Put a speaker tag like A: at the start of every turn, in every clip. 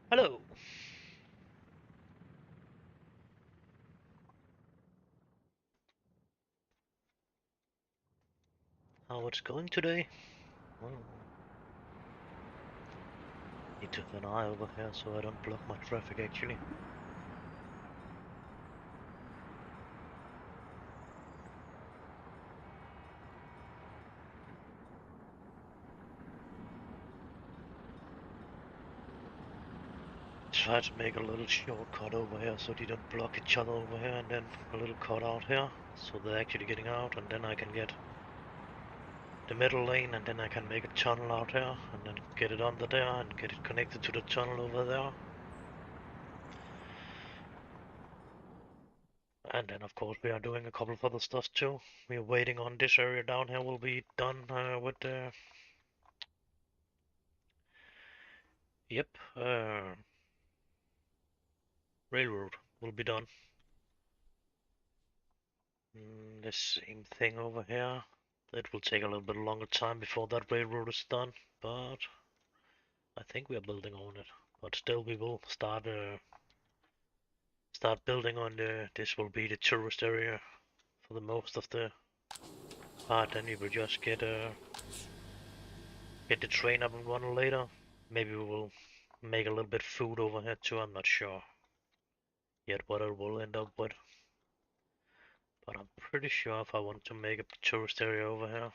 A: Hello. How it's going today? Well, need to have an eye over here so I don't block my traffic actually. Try to make a little shortcut over here so they don't block each other over here, and then a little cut out here so they're actually getting out, and then I can get the middle lane, and then I can make a tunnel out here and then get it under there and get it connected to the tunnel over there. And then of course we are doing a couple of other stuff too. We are waiting on this area down here will be done with the yep railroad will be done. The same thing over here. It will take a little bit longer time before that railroad is done, but I think we are building on it. But still, we will start building on the. This will be the tourist area for the most of the part. Then we will just get the train up and running later. Maybe we will make a little bit food over here too. I'm not sure yet what it will end up with, but I'm pretty sure if I want to make a tourist area over here.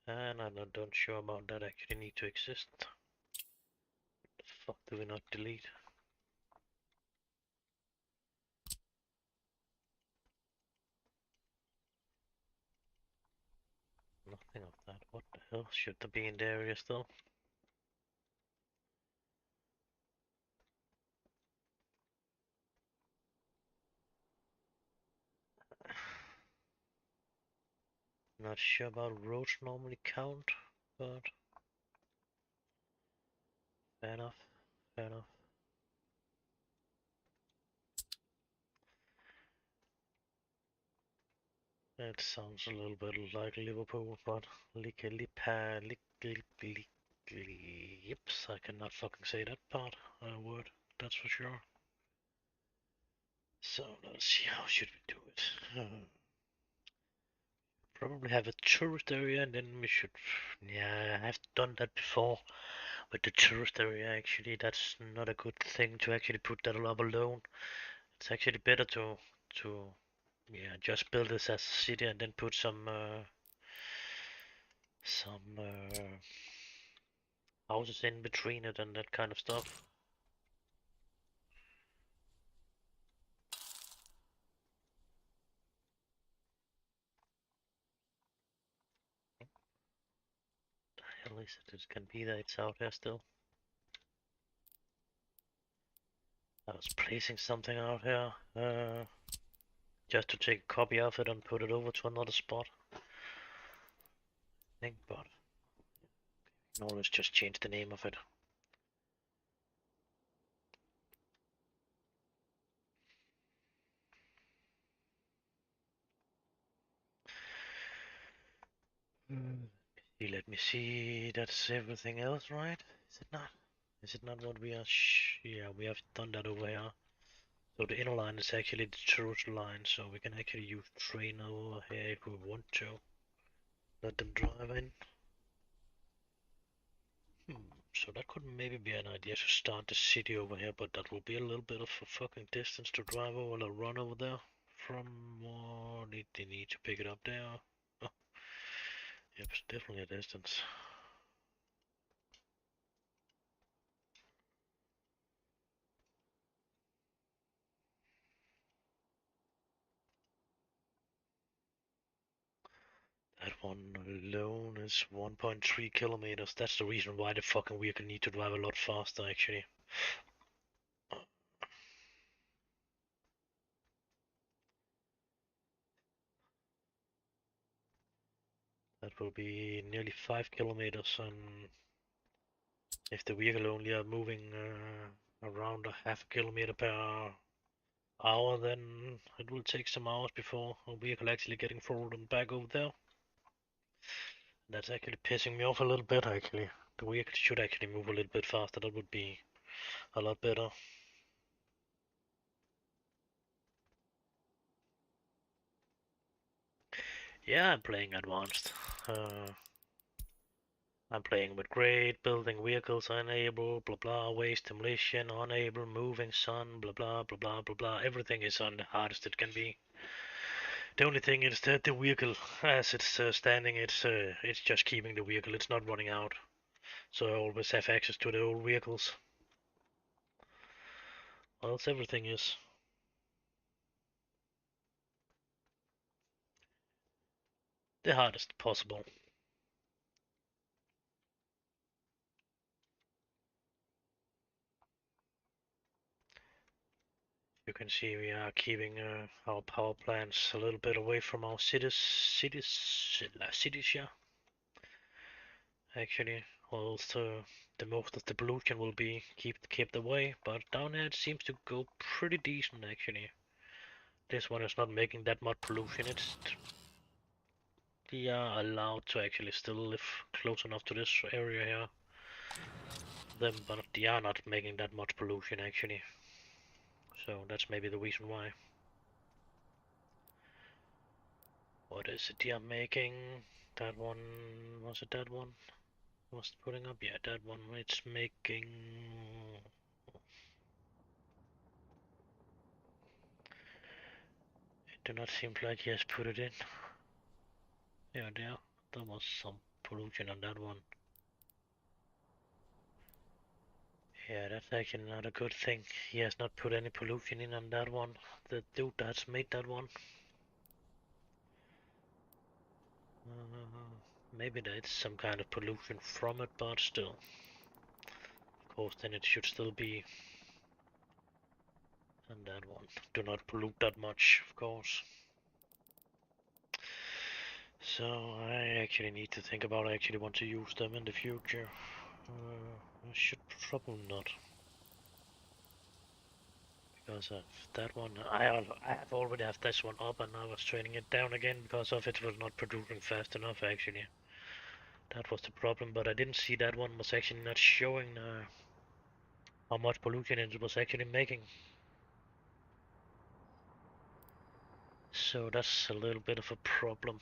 A: And I'm not done sure about that actually need to exist. The fuck do we not delete? Nothing of that. What the hell? Should there be in the area still? Not sure about roads normally count, but fair enough, fair enough. It sounds a little bit like Liverpool, but yips, I cannot fucking say that part, word, that's for sure. So let's see, how should we do it? Probably have a tourist area, and then we should, yeah, I've done that before with the tourist area actually. That's not a good thing to actually put that up alone. It's actually better to yeah, just build this as a city and then put some houses in between it and that kind of stuff. At least it can be that it's out there still. I was placing something out here, just to take a copy of it and put it over to another spot. I think, but you can always just change the name of it. Let me see. That's everything else, right? Is it not? Is it not what we are? Yeah, we have done that over here. So the inner line is actually the tourist line, so we can actually use train over here if we want to. Let them drive in. So that could maybe be an idea to start the city over here, but that will be a little bit of a fucking distance to drive over or run over there. From what they need to pick it up there. Oh, yep, it's definitely a distance. That one alone is 1.3 kilometers. That's the reason why the fucking vehicle need to drive a lot faster, actually. That will be nearly 5 kilometers, and if the vehicle only are moving around a half a kilometer per hour, then it will take some hours before a vehicle actually getting forward and back over there. That's actually pissing me off a little bit, actually. The vehicle should actually move a little bit faster. That would be a lot better. Yeah, I'm playing advanced. I'm playing with great, building vehicles unable, blah blah, waste demolition unable, moving sun, blah blah blah blah blah blah. Everything is on the hardest it can be. The only thing is that the vehicle, as it's standing, it's just keeping the vehicle. It's not running out, so I always have access to the old vehicles. Or else everything is. The hardest possible. You can see we are keeping our power plants a little bit away from our cities, yeah. Actually, also the most of the pollution will be kept away, but down here it seems to go pretty decent actually. This one is not making that much pollution. They are allowed to actually still live close enough to this area here. But they are not making that much pollution actually. So that's maybe the reason why. What is it they are making? That one, was it that one? Was putting up? Yeah, that one. It's making. It do not seem like he has put it in. Yeah, there was some pollution on that one. Yeah, that's actually not a good thing. He has not put any pollution in on that one. The dude that's made that one. Maybe that's some kind of pollution from it, but still. Of course, then it should still be on that one. Do not pollute that much, of course. So I actually need to think about I actually want to use them in the future. I should probably not. Because of that one, I have already have this one up and I was training it down again because of it was not producing fast enough actually. That was the problem, but I didn't see that one was actually not showing how much pollution it was actually making. So that's a little bit of a problem.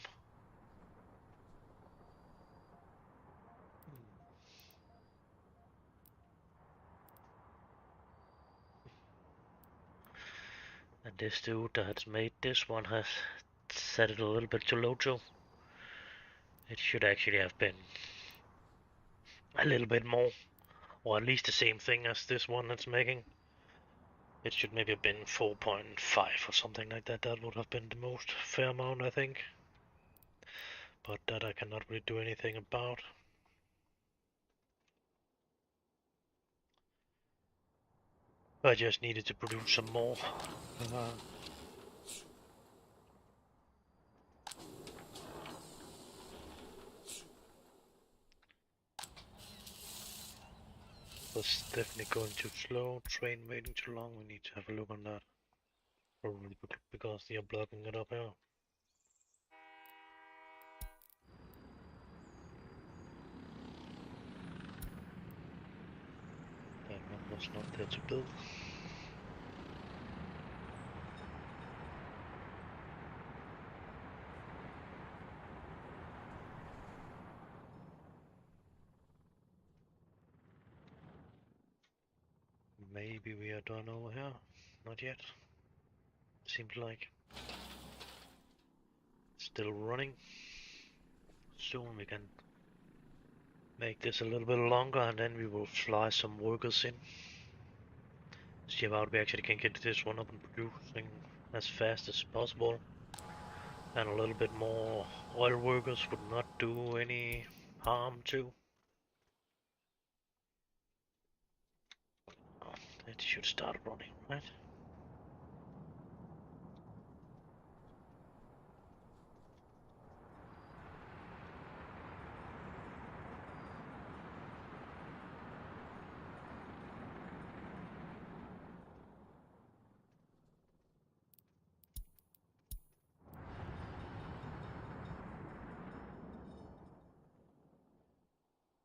A: And this dude that's made this one has set it a little bit too low too. It should actually have been a little bit more, or at least the same thing as this one that's making. It should maybe have been 4.5 or something like that. That would have been the most fair amount, I think. But that I cannot really do anything about. I just needed to produce some more. Was definitely going too slow. Train waiting too long. We need to have a look on that. Probably because they are blocking it up here. That one was not there to build. Maybe we are done over here. Not yet. Seems like. Still running. Soon we can make this a little bit longer and then we will fly some workers in. See how we actually can get this one up and producing as fast as possible. And a little bit more oil workers would not do any harm too. Oh, it should start running, right?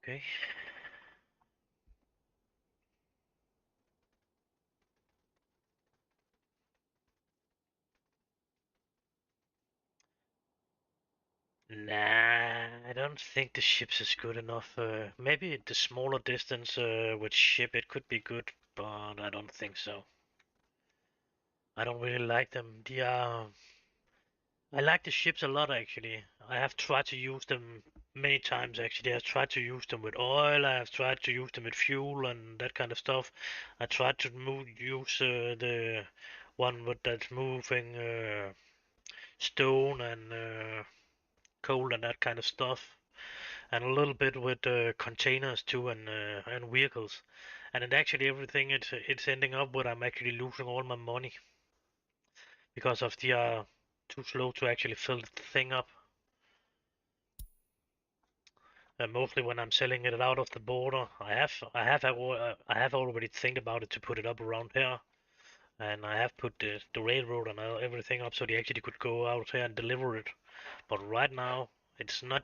A: Okay. Nah, I don't think the ships is good enough. Maybe the smaller distance with ship it could be good, but I don't think so. I don't really like them. I like the ships a lot actually. I have tried to use them many times actually. I've tried to use them with oil. I've tried to use them with fuel and that kind of stuff. I tried to use the one with that's moving stone and coal and that kind of stuff, and a little bit with containers too and vehicles. And it actually everything it's ending up with I'm actually losing all my money because of the too slow to actually fill the thing up. Mostly when I'm selling it out of the border, I have already think about it to put it up around here, and I have put the railroad and everything up so they actually could go out here and deliver it. But right now, it's not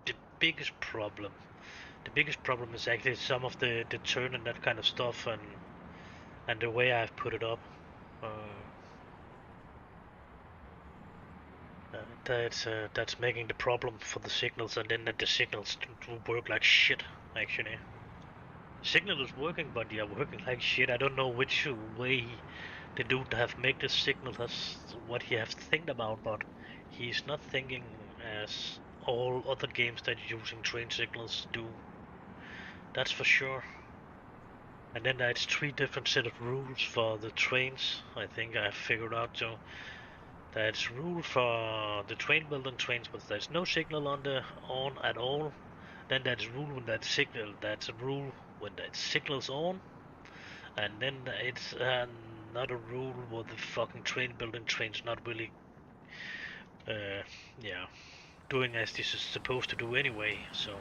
A: the biggest problem. The biggest problem is actually some of the turn and that kind of stuff and the way I've put it up. That's making the problem for the signals, and then that the signals work like shit actually. Signal is working, but they are working like shit. I don't know which way the dude have made this signal. That's what he has think about, but he's not thinking as all other games that using train signals do. That's for sure. And then there's 3 different set of rules for the trains. I think I figured out so. There's rule for the train building trains, but there's no signal on at all. Then there's rule when that signal. That's a rule when that signal's on. And then it's another rule where the fucking train building train's not really, uh, yeah, doing as this is supposed to do anyway. So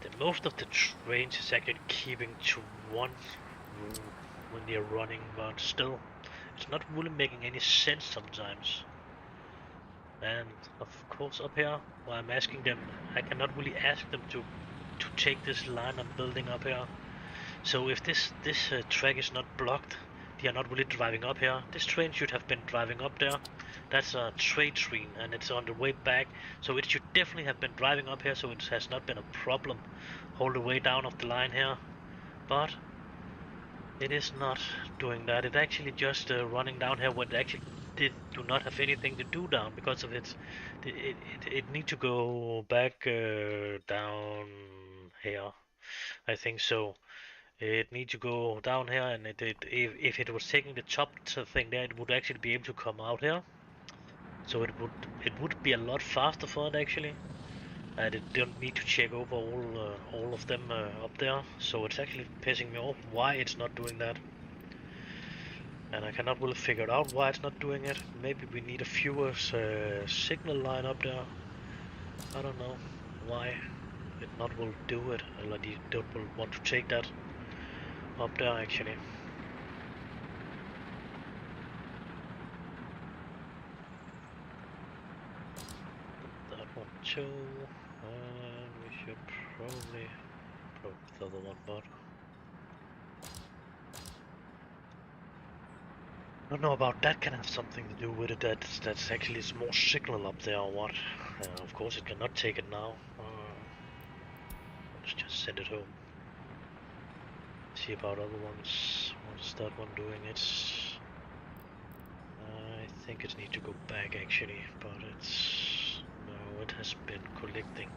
A: the most of the trains is actually keeping to one rule when they're running, but still, it's not really making any sense sometimes. And of course, up here, while I'm asking them, I cannot really ask them to take this line I'm building up here. So if this track is not blocked, they are not really driving up here. This train should have been driving up there. That's a trade train and it's on the way back. So it should definitely have been driving up here so it has not been a problem all the way down of the line here. But it is not doing that. It actually just running down here when it actually do not have anything to do down because of it need to go back down here. I think so. It needs to go down here, and if it was taking the top thing there, it would actually be able to come out here. So it would be a lot faster for it actually, and it don't need to check over all of them up there. So it's actually pissing me off why it's not doing that, and I cannot really figure out why it's not doing it. Maybe we need a fewer signal line up there. I don't know why it not will do it, or they don't will want to take that up there actually. That one too, and we should probably broke the other one, but I don't know about that can have something to do with it. That's actually it's more signal up there or what? Of course it cannot take it now. Let's just send it home. See about other ones. What's that one doing? I think it needs to go back actually, but no, it has been collecting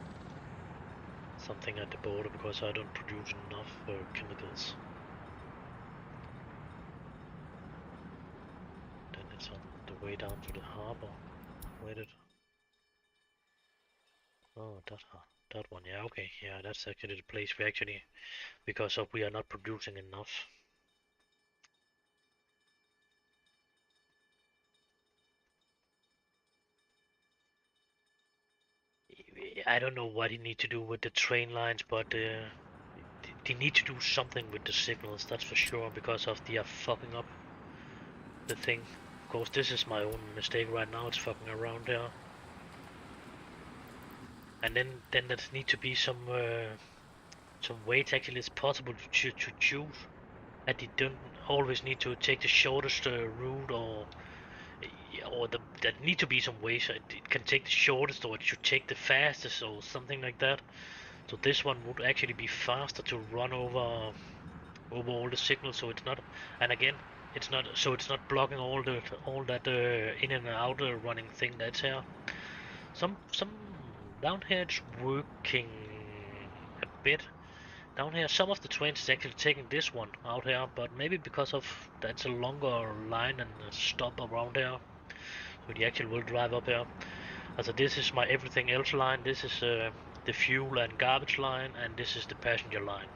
A: something at the border because I don't produce enough chemicals. Then it's on the way down to the harbor. Where did? Oh, that one. Yeah, okay. Yeah, that's actually the place we actually, because of we are not producing enough. I don't know what you need to do with the train lines, but they need to do something with the signals, that's for sure, because of they are fucking up the thing. Of course, this is my own mistake right now. It's fucking around there. And then there need to be some way it actually is possible to choose. And you don't always need to take the shortest route, or Yeah, or there need to be some ways it can take the shortest, or it should take the fastest, or something like that. So this one would actually be faster to run over all the signals, so it's not. And again, it's not blocking all that in and out running thing that's here. Some down here it's working a bit. Down here, some of the trains is actually taking this one out here, but maybe because of that's a longer line and a stop around here, so the actual will drive up here. So this is my everything else line. This is the fuel and garbage line, and this is the passenger line,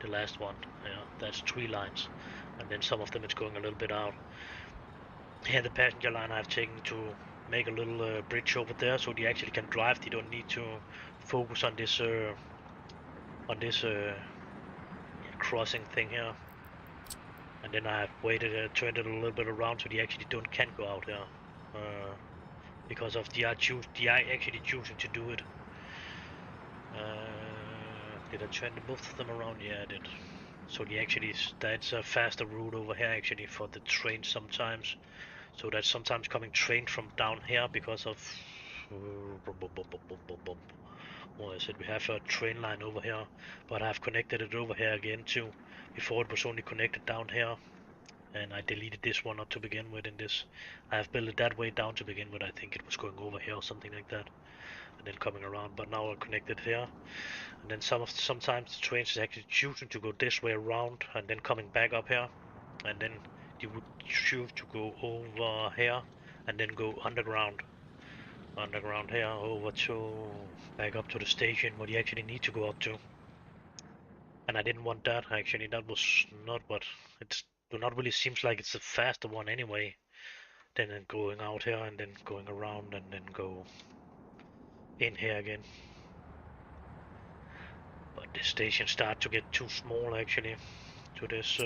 A: the last one. Yeah, that's 3 lines, and then some of them it's going a little bit out. Here the passenger line I've taken to make a little bridge over there, so they actually can drive. They don't need to focus on this crossing thing here. And then I have turned it a little bit around so they actually can't go out here, because of the I actually choosing to do it. Did I turn both of them around? Yeah, I did. So that's a faster route over here actually for the train sometimes. So that's sometimes coming train from down here because of what is it? We have a train line over here, but I've connected it over here again too. Before it was only connected down here, and I deleted this one not to begin with. In this, I have built it that way down to begin with. I think it was going over here or something like that, and then coming around. But now I connected here, and then sometimes the trains is actually choosing to go this way around and then coming back up here, and then you would choose to go over here and then go underground here over to back up to the station what you actually need to go up to. And I didn't want that actually. That was not what it's. Do not really seems like it's a faster one anyway than going out here and then going around and then go in here again. But the station start to get too small actually to this.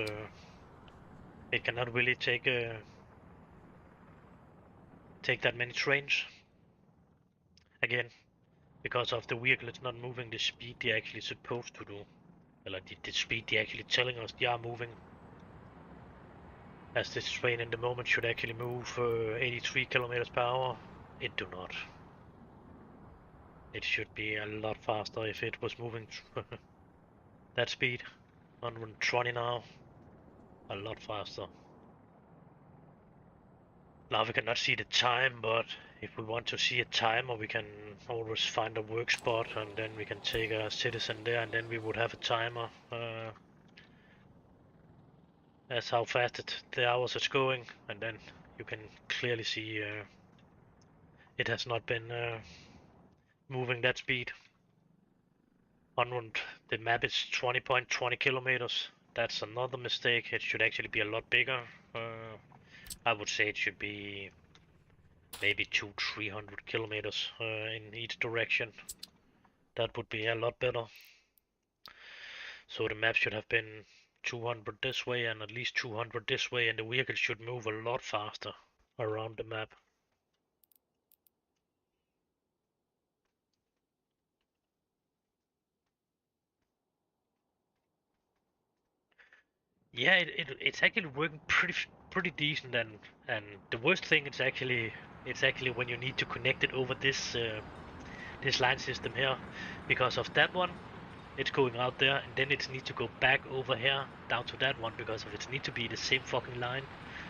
A: It cannot really take that many trains again because of the vehicle. It's not moving the speed they actually supposed to do. Like the speed they actually telling us they are moving. As this train in the moment should actually move 83 kilometers per hour, it do not. It should be a lot faster if it was moving that speed. 120 now, a lot faster. Now we cannot see the time, but if we want to see a timer, we can always find a work spot and then we can take a citizen there and then we would have a timer. That's how fast the hours is going, and then you can clearly see it has not been moving that speed. On the map is 20.20 kilometers. That's another mistake. It should actually be a lot bigger. I would say it should be maybe 200-300 kilometers in each direction. That would be a lot better. So the map should have been 200 this way and at least 200 this way, and the vehicle should move a lot faster around the map. Yeah, it's actually working pretty decent, and the worst thing is actually when you need to connect it over this line system here, because of that one it's going out there and then it needs to go back over here down to that one because of it need to be the same fucking line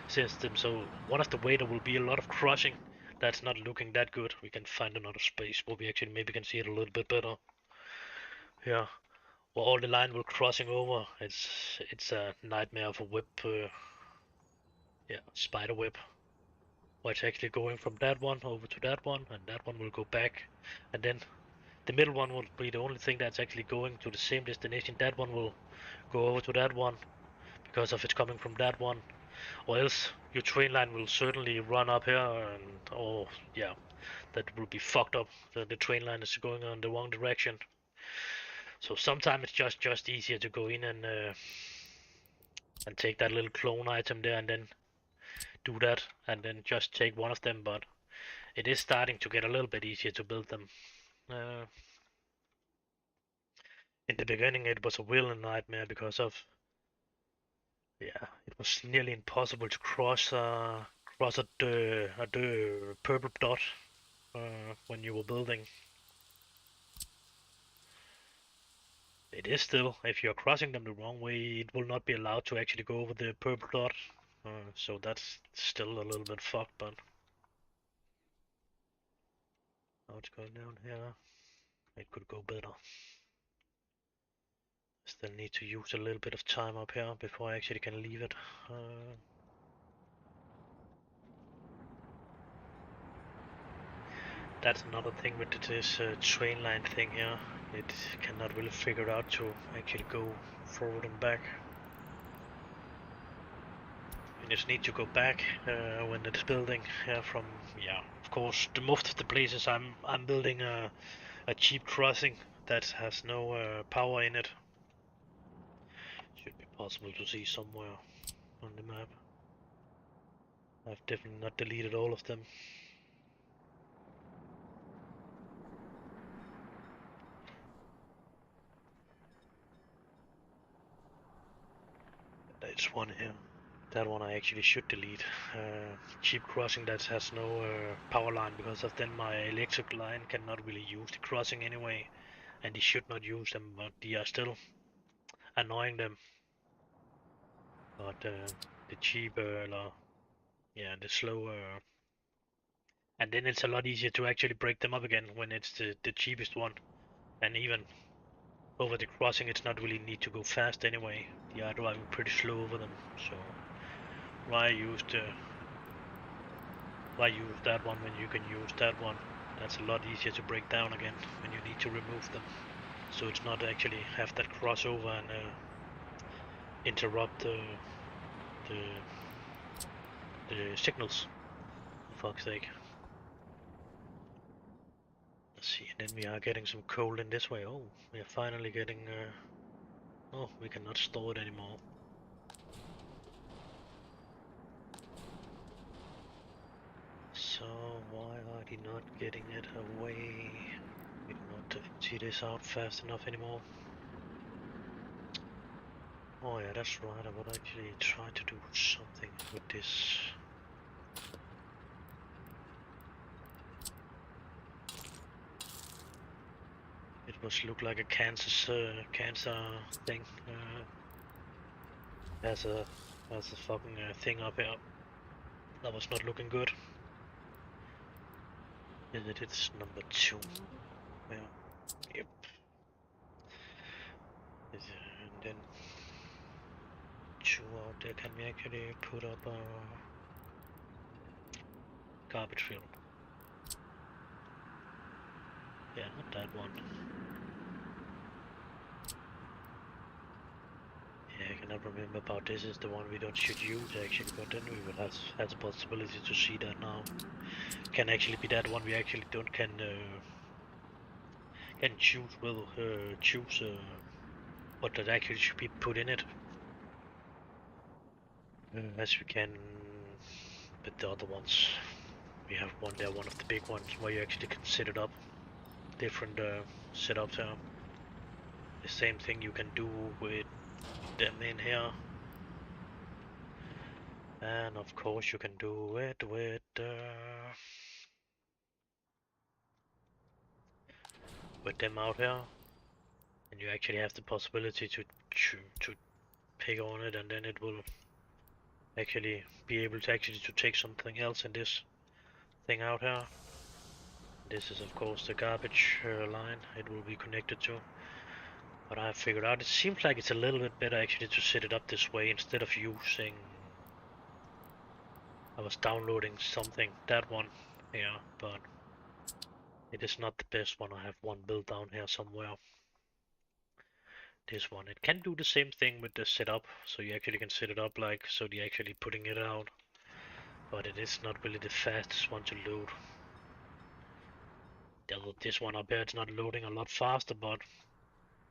A: system. So one of the way there will be a lot of crossing that's not looking that good. We can find another space where we actually maybe can see it a little bit better. Yeah, where all the line will crossing over. It's a nightmare of a web. Yeah, spider web. Where it's actually going from that one over to that one, and that one will go back, and then the middle one will be the only thing that's actually going to the same destination. That one will go over to that one because of it's coming from that one, or else your train line will certainly run up here, and oh yeah, that will be fucked up. The train line is going on the wrong direction. So sometimes it's just easier to go in and take that little clone item there and then do that and then just take one of them. But it is starting to get a little bit easier to build them. Uh, in the beginning, it was a real nightmare because of, yeah, it was nearly impossible to cross across a purple dot when you were building. It is still, if you're crossing them the wrong way, it will not be allowed to actually go over the purple dot. So that's still a little bit fucked, but now it's going down here. It could go better. Still need to use a little bit of time up here before I actually can leave it. That's another thing with this train line thing here. It cannot really figure out to actually go forward and back. You just need to go back when it's building from, yeah, of course, the most of the places I'm building a cheap crossing that has no power in it. Should be possible to see somewhere on the map. I've definitely not deleted all of them. There's one here. That one I actually should delete. Cheap crossing that has no power line, because of then my electric line cannot really use the crossing anyway, and they should not use them, but they are still annoying them. But the cheaper, yeah, the slower, and then it's a lot easier to actually break them up again when it's the cheapest one, and even over the crossing it's not really need to go fast anyway. They are driving pretty slow over them, so why use that one when you can use that one? That's a lot easier to break down again when you need to remove them. So it's not actually have that crossover and interrupt the signals. For fuck's sake. Let's see, and then we are getting some coal in this way. Oh, we are finally getting. Oh, we cannot store it anymore. So why are they not getting it away? We do not empty this out fast enough anymore. Oh yeah, that's right, I would actually try to do something with this. It must look like a cancer thing. Has a fucking thing up here. That was not looking good. Is it? It's number 2. Yeah. Yep. And then 2 out there. Can we actually put up a garbage field? Yeah, not that one. Yeah, I cannot remember about this. Is the one we should use actually, but then we will have the possibility to see that now. Can actually be that one we actually don't can choose what that actually should be put in it. As we can with the other ones. We have one there, one of the big ones where you actually can set it up. Different setups here. The same thing you can do with them in here. And of course you can do it with them out here. And you actually have the possibility to pick on it, and then it will actually be able to take something else in this thing out here. This is of course the garbage line it will be connected to. But I figured out it seems like it's a little bit better actually to set it up this way instead of using. I was downloading something, that one here, but it is not the best one. I have one built down here somewhere. This one, it can do the same thing with the setup, so you actually can set it up like so they're actually putting it out, but it is not really the fastest one to load. This one up here, it's not loading a lot faster, but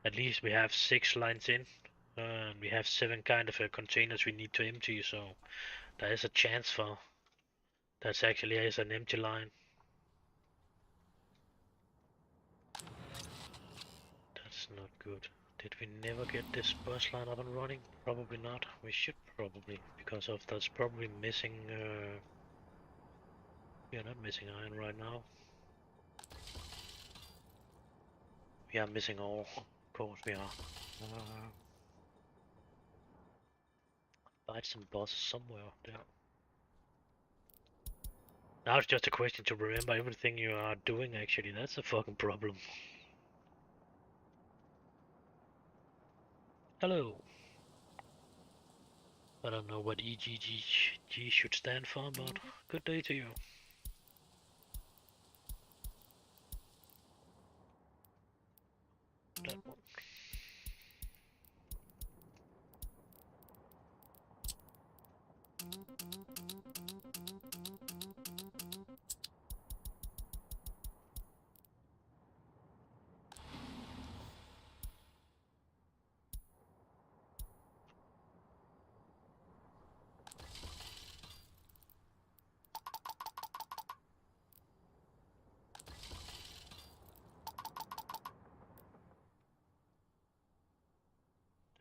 A: at least we have 6 lines in, and we have 7 kind of containers we need to empty, so there is a chance for that's actually is an empty line. That's not good. Did we never get this bus line up and running? Probably not. We should probably, because of that's probably missing We are not missing iron right now. We are missing ore. Of course we are. Fight some bosses somewhere there. Now it's just a question to remember everything you are doing actually. That's a fucking problem. Hello. I don't know what EGG should stand for, but good day to you. That one.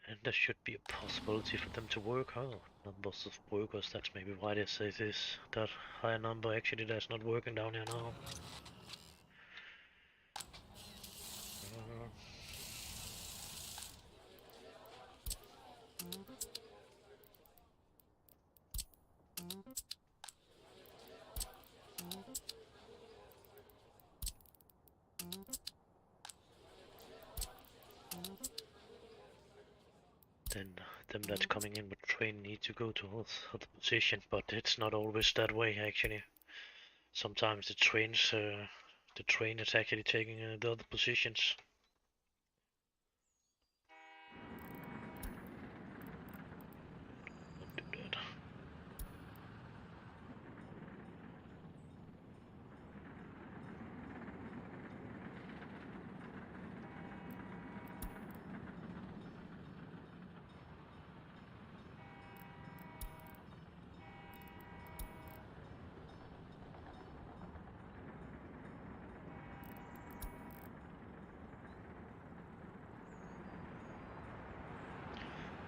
A: And there should be a possibility for them to work. Oh, numbers of workers, that's maybe why they say this. That higher number actually that's not working down here now. Then them that's coming in with train need to go to other position, but it's not always that way actually. Sometimes the train is actually taking the other positions. Don't do that.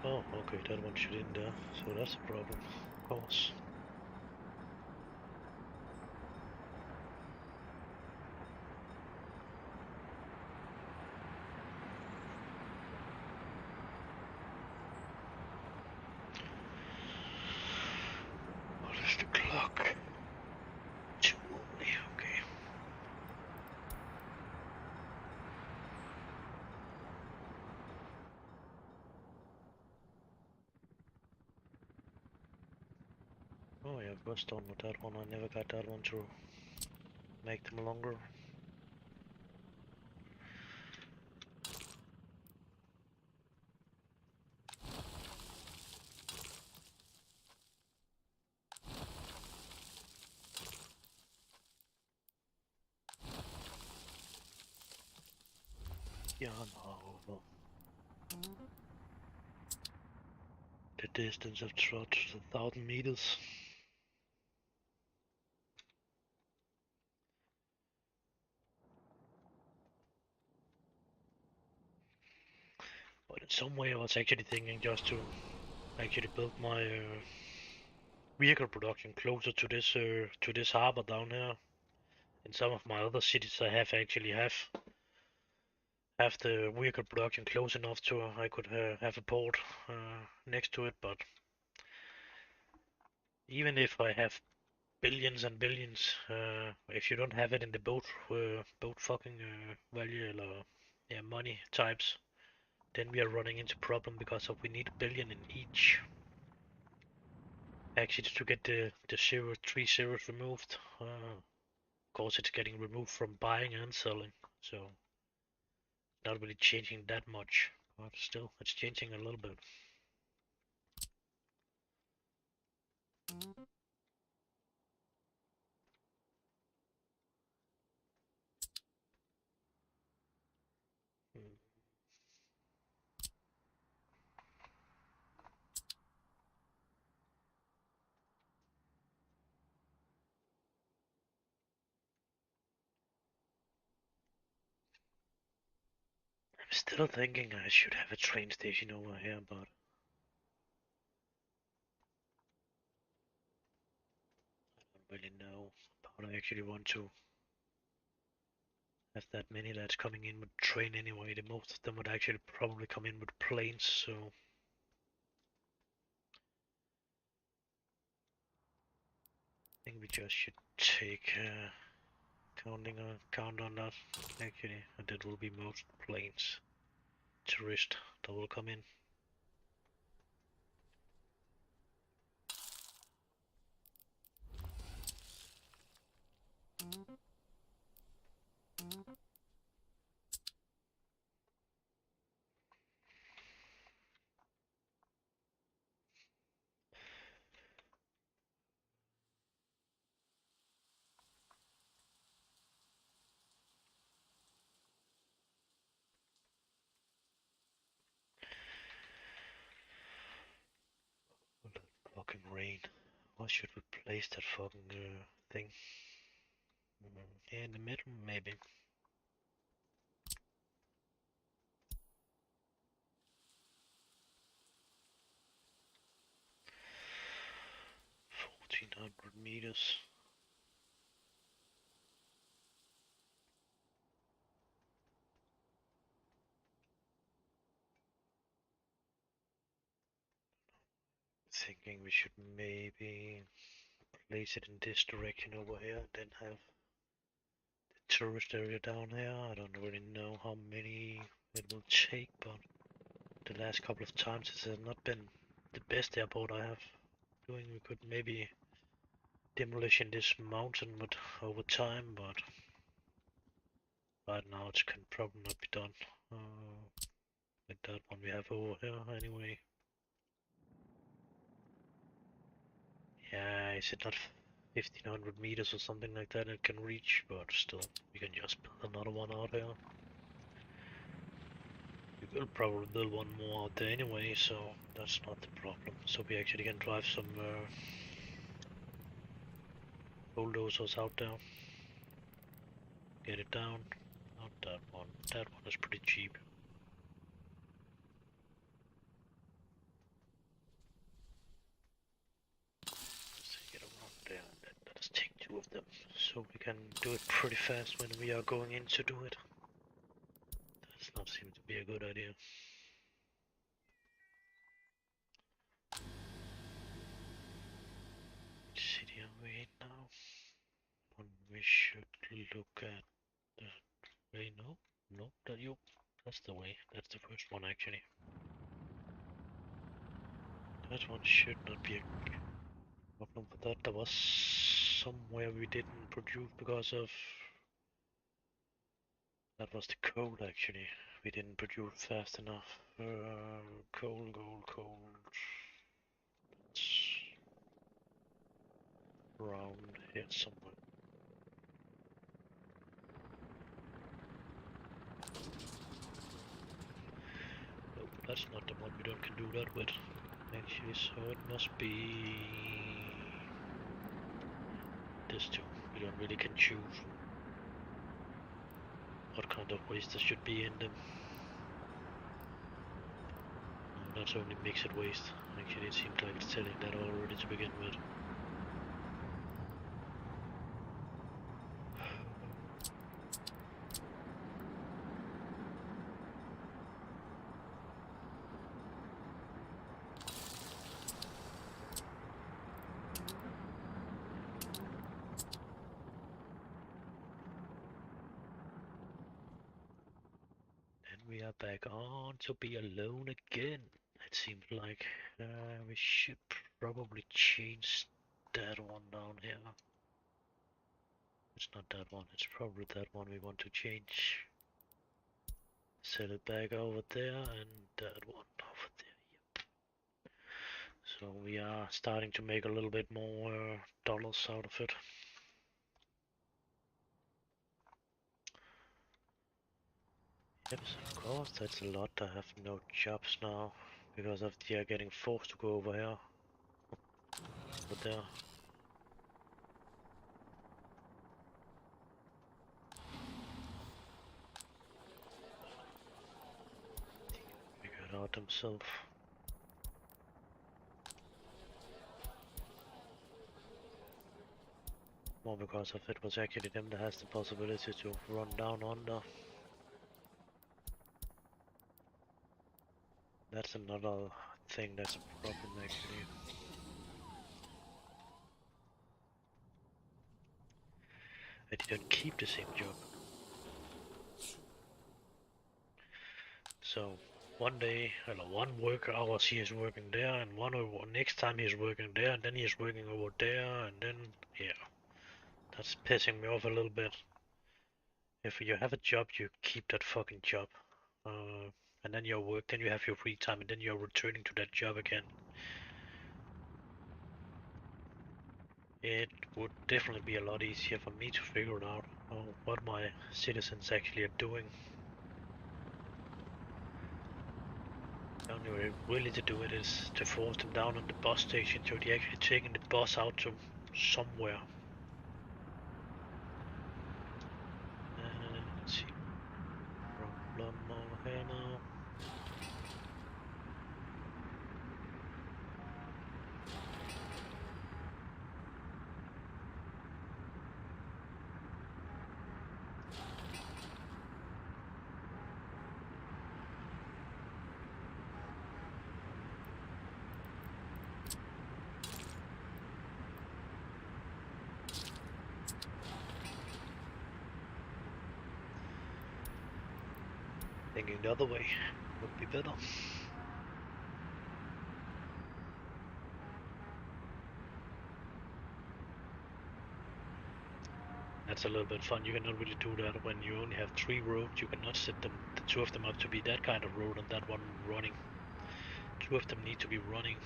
A: Oh, okay, that one should in there, so that's a problem, of course. What is the clock? 2 only, okay. Oh yeah, I was done with that one, I never got that one to make them longer. Yeah, no. The distance of trot is 1,000 meters. But in some way I was actually thinking just to actually build my vehicle production closer to this harbor down here. In some of my other cities I have the vehicle production close enough to I could have a port next to it, but even if I have billions and billions, if you don't have it in the boat fucking value or yeah money types, then we are running into problem because of we need a billion in each. Actually, to get the three zeros removed. Of course, it's getting removed from buying and selling, so not really changing that much, but still, it's changing a little bit. Hmm. I'm still thinking I should have a train station over here, but I don't really know But I actually want to have that many that's coming in with train anyway. The most of them would actually probably come in with planes, so I think we just should take count on that actually, and that will be most planes, tourist that will come in. Oh, that fucking rain. Why should we place that fucking thing? Yeah, in the middle, maybe. $1,400 meters. Thinking we should maybe place it in this direction over here, and then have the tourist area down here. I don't really know how many it will take, but the last couple of times it has not been the best airport I have doing. We could maybe demolish in this mountain but over time, but right now it can probably not be done with that one we have over here anyway. Yeah, is it not 1500 meters or something like that it can reach, but still, we can just build another one out here. We will probably build one more out there anyway, so that's not the problem. So we actually can drive some bulldozers out there. Get it down. Not that one. That one is pretty cheap. Let's take it around there and then let us take two of them. So we can do it pretty fast when we are going in to do it. Does not seem to be a good idea. Which city are we in now? One we should look at the way. No, that's the way. That's the first one actually. That one should not be a problem for that. There was somewhere we didn't produce because of that was the coal actually. We didn't produce fast enough. Coal. It's around here somewhere. Nope, that's not the one we don't can do that with. Actually, so it must be this two. We don't really can choose what kind of waste there should be in them. Not only mixed waste. Actually, it seems like it's telling that already to begin with. We are back on to be alone again. It seems like we should probably change that one down here. It's not that one, it's probably that one we want to change. Set it back over there and that one over there, yep. So we are starting to make a little bit more dollars out of it. Yes, of course, that's a lot. I have no jobs now because of they are getting forced to go over here. Over there. Figure it out himself. More because of it was actually them that has the possibility to run down under. That's another thing that's a problem actually. I didn't keep the same job. So one day, one work hours he is working there, and next time he's working there, and then he's working over there, and then yeah, that's pissing me off a little bit. If you have a job, you keep that fucking job, and then your work, then you have your free time, and then you're returning to that job again. It would definitely be a lot easier for me to figure out what my citizens actually are doing. The only way really to do it is to force them down on the bus station so they're actually taking the bus out to somewhere. Let's see. Problem over here now. Thinking the other way would be better. That's a little bit fun. You cannot really do that when you only have 3 roads. You cannot set them, the 2 of them up to be that kind of road and that one running. 2 of them need to be running.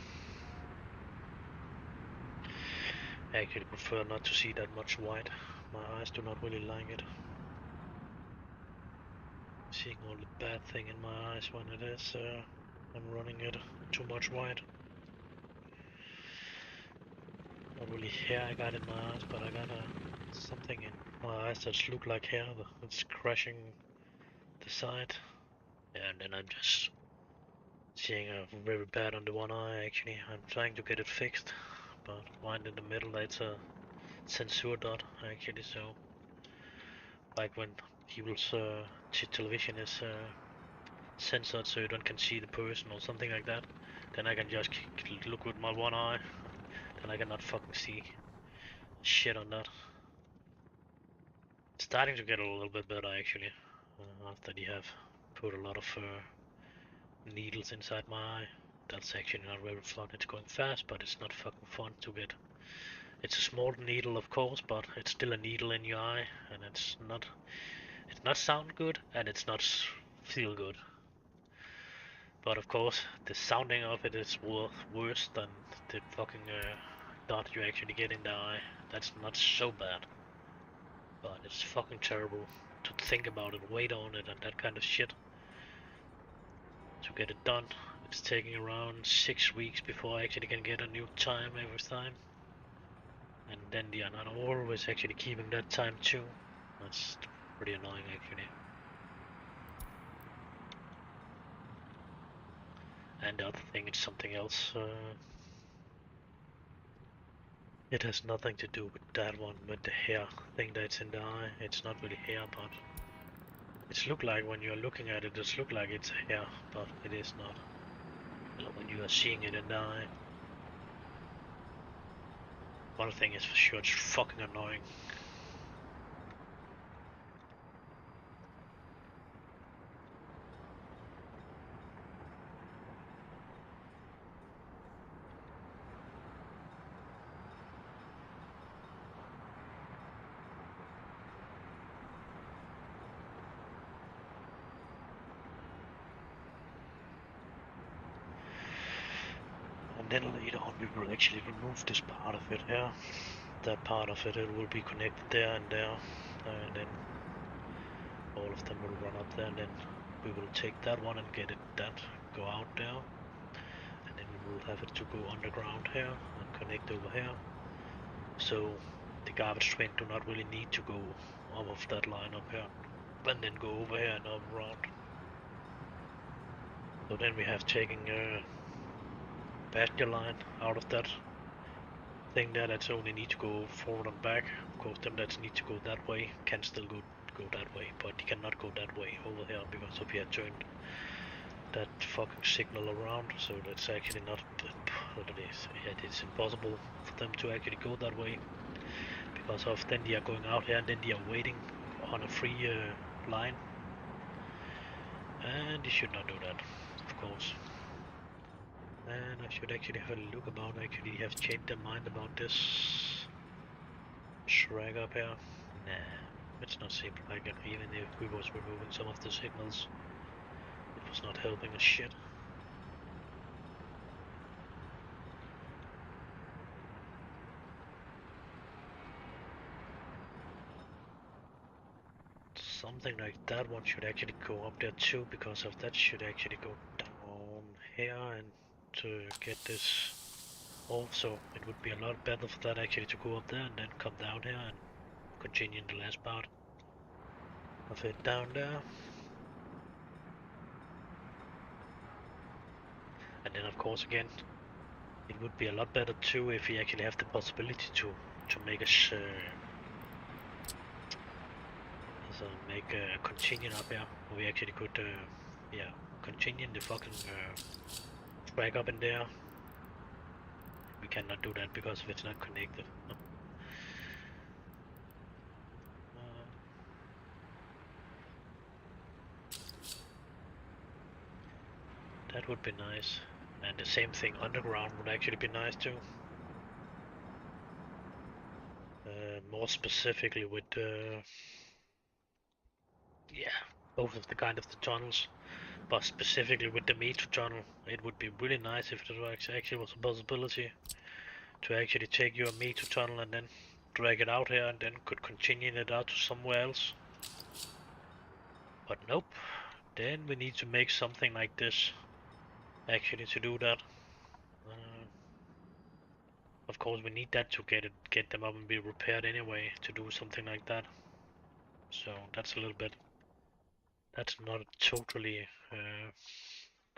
A: I actually prefer not to see that much white. My eyes do not really like it. Seeing all the bad thing in my eyes when it is I'm running it too much white. Not really hair I got in my eyes, but I got something in my eyes that look like hair. It's crashing the side, and then I'm just seeing very bad on the one eye. Actually, I'm trying to get it fixed, but mine in the middle, it's a censor dot actually. So, like when people's television is censored, so you don't can see the person or something like that, then I can just look with my one eye. Then I cannot fucking see shit on that. It's starting to get a little bit better actually, after they have put a lot of needles inside my eye. That's actually not very fun. It's going fast, but it's not fucking fun to get. It's a small needle, of course, but it's still a needle in your eye, and it's not sound good, and it's not feel good. But of course, the sounding of it is worse than the fucking dot you actually get in the eye. That's not so bad, but it's fucking terrible to think about it, wait on it, and that kind of shit. To get it done, it's taking around 6 weeks before I actually can get a new time every time. And then they are not always actually keeping that time too. That's pretty annoying actually. And the other thing is something else. It has nothing to do with that one, with the hair thing that's in the eye. It's not really hair, but it's look like when you're looking at it, it's look like it's hair, but it is not. When you are seeing it in the eye. One thing is for sure, it's fucking annoying. And then later on we will actually remove this part of it here. That part of it will be connected there and there. And then all of them will run up there, and then we will take that one and get it that go out there. And then we will have it to go underground here and connect over here. So the garbage train do not really need to go off of that line up here. And then go over here and up around. So then we have taken a Badger line out of that thing there that's only need to go forward and back. Of course, them that need to go that way can still go that way, but you cannot go that way over here because of you had turned that fucking signal around. So that's actually not what it is. It's impossible for them to actually go that way because of then they are going out here and then they are waiting on a free line, and you should not do that, of course. And I should actually have a look about actually have changed their mind about this shrag up here. Nah, it's not seem like it. Even if we was removing some of the signals, it was not helping a shit. Something like that one should actually go up there too, because of that should actually go down here and to get this off. So it would be a lot better for that actually to go up there and then come down here and continue in the last part of it down there. And then of course again, it would be a lot better too if we actually have the possibility to make us make a continue up here. We actually could yeah, continue the fucking track up in there. We cannot do that because it's not connected. No. That would be nice. And the same thing underground would actually be nice too. More specifically with yeah, both of the kind of the tunnels, but specifically with the metro tunnel, it would be really nice if there actually was a possibility to actually take your metro tunnel and then drag it out here and then could continue it out to somewhere else. But nope, then we need to make something like this actually to do that. Of course, we need that to get them up and be repaired anyway to do something like that. So that's a little bit. That's not a totally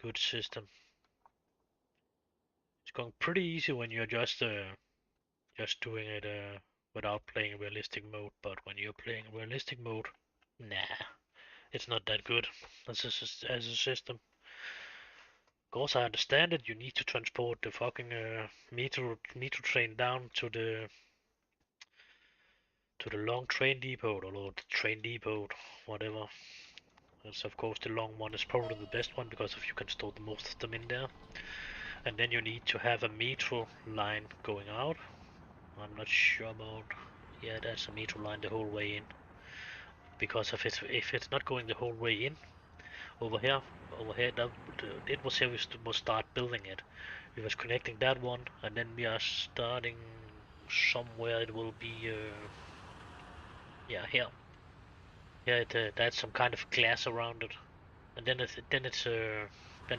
A: good system. It's going pretty easy when you're just doing it without playing realistic mode. But when you're playing realistic mode, nah, it's not that good as a system. Of course, I understand that you need to transport the fucking metro train down to the long train depot or the train depot, whatever. That's of course the long one is probably the best one because if you can store the most of them in there. And then you need to have a metro line going out. I'm not sure about. Yeah, that's a metro line the whole way in. Because if it's not going the whole way in, over here, that it was here we must start building it. We was connecting that one, and then we are starting somewhere. It will be yeah, here. Yeah, that's some kind of glass around it, and then it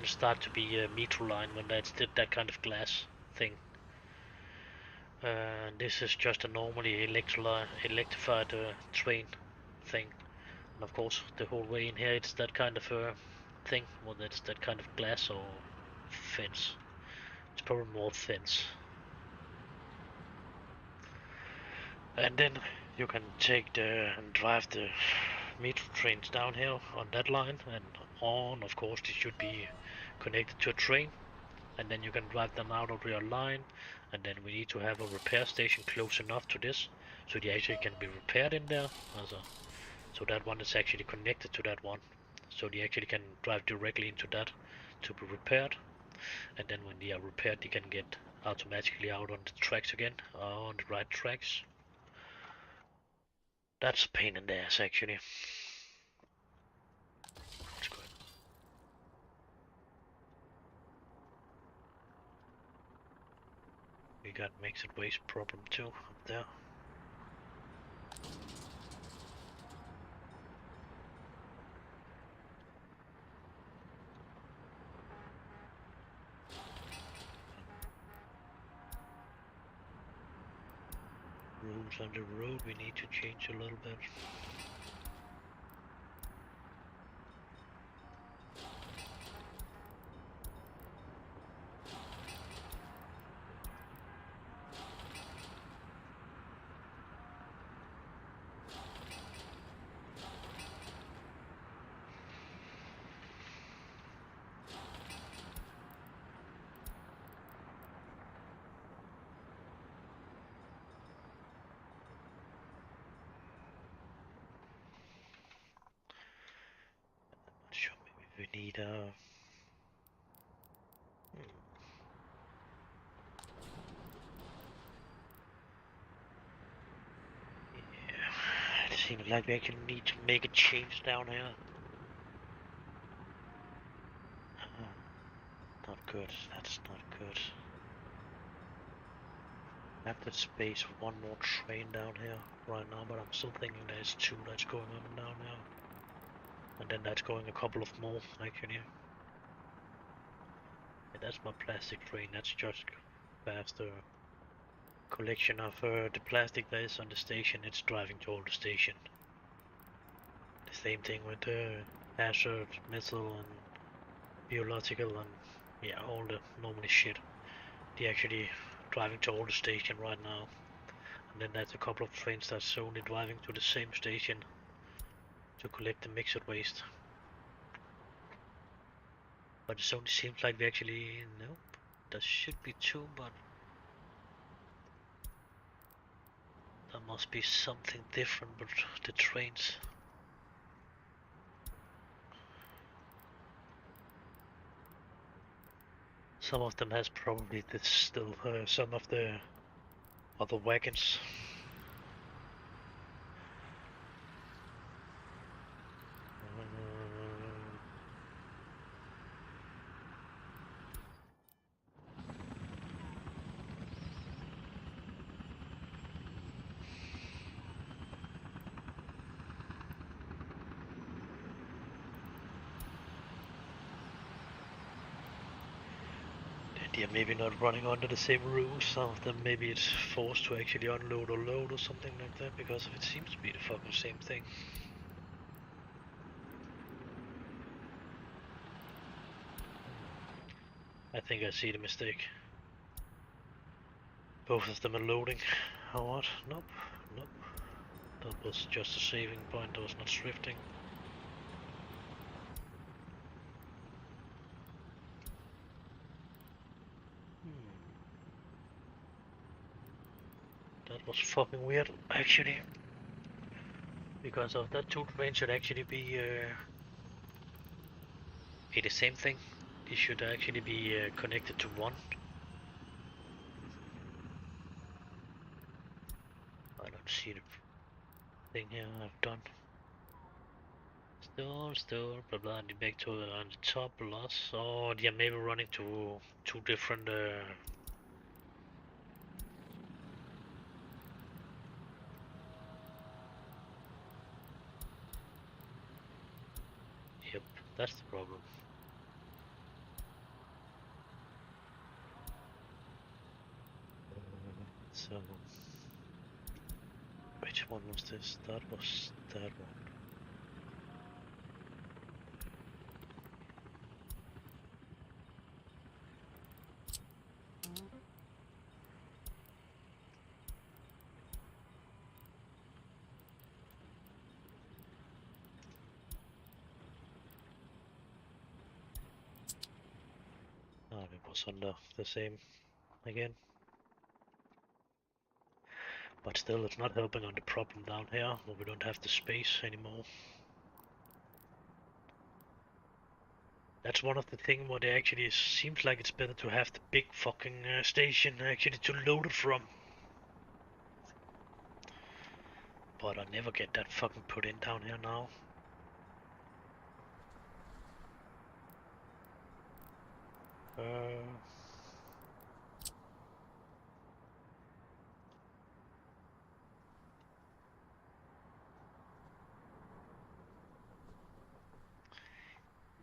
A: start to be a metro line when that's that kind of glass thing. This is just a normally electrified train thing, and of course the whole way in here it's that kind of thing. Well, that's that kind of glass or fence. It's probably more fence. And then you can take and drive the metro trains down here on that line and on. Of course, they should be connected to a train, and then you can drive them out of your line. And then we need to have a repair station close enough to this so they actually can be repaired in there. So that one is actually connected to that one, so they actually can drive directly into that to be repaired. And then when they are repaired, they can get automatically out on the tracks again, on the right tracks. That's a pain in the ass, actually. That's good. We got mixed waste problem too up there. Rules on the road we need to change a little bit. need a... Yeah, it seems like we actually need to make a change down here. Not good, that's not good. I have the space for one more train down here right now, but I'm still thinking there's two that's going up and down now. And then that's going a couple of more, actually. Yeah, that's my plastic train, that's just past the collection of the plastic that is on the station. It's driving toward the station. The same thing with hazard, missile, and biological, and yeah, all the normal shit. They actually driving toward the station right now. And then there's a couple of trains that's only driving to the same station to collect the mixed waste. But it only seems like we actually... Nope. There should be two, but... There must be something different with the trains. Some of them has probably still some of the other wagons. They're maybe not running under the same rules. Some of them maybe it's forced to actually unload or load or something like that, because it seems to be the fucking same thing. I think I see the mistake. Both of them are loading. Or what? Nope. Nope. That was just a saving point, that was not shifting. That was fucking weird, actually. Because of that, two trains should actually be the same thing. They should actually be connected to one. I don't see the thing here I've done. Still, blah blah, the back to on the top plus. Oh, yeah, maybe running to two different. Yep, that's the problem. So, which one was this? That was that one. Oh, it was under the same again. But still, it's not helping on the problem down here, where we don't have the space anymore. That's one of the things where they actually seems like it's better to have the big fucking station actually to load it from. But I never get that fucking put in down here now.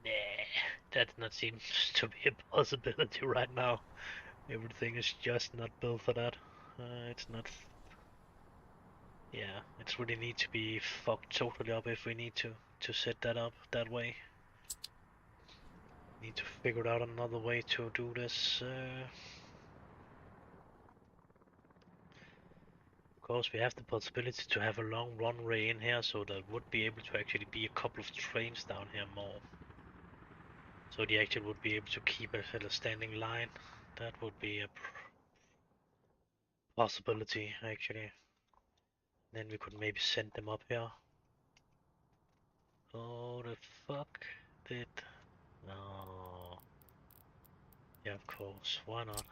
A: Nah, that does not seem to be a possibility right now. Everything is just not built for that. It's not. Yeah, it's really need to be fucked totally up if we need to set that up that way. Need to figure out another way to do this. Of course, we have the possibility to have a long runway in here, so there would be able to actually be a couple of trains down here more. So the actual would be able to keep us at a standing line. That would be a possibility, actually. Then we could maybe send them up here. Oh, the fuck did... No. Yeah, of course. Why not?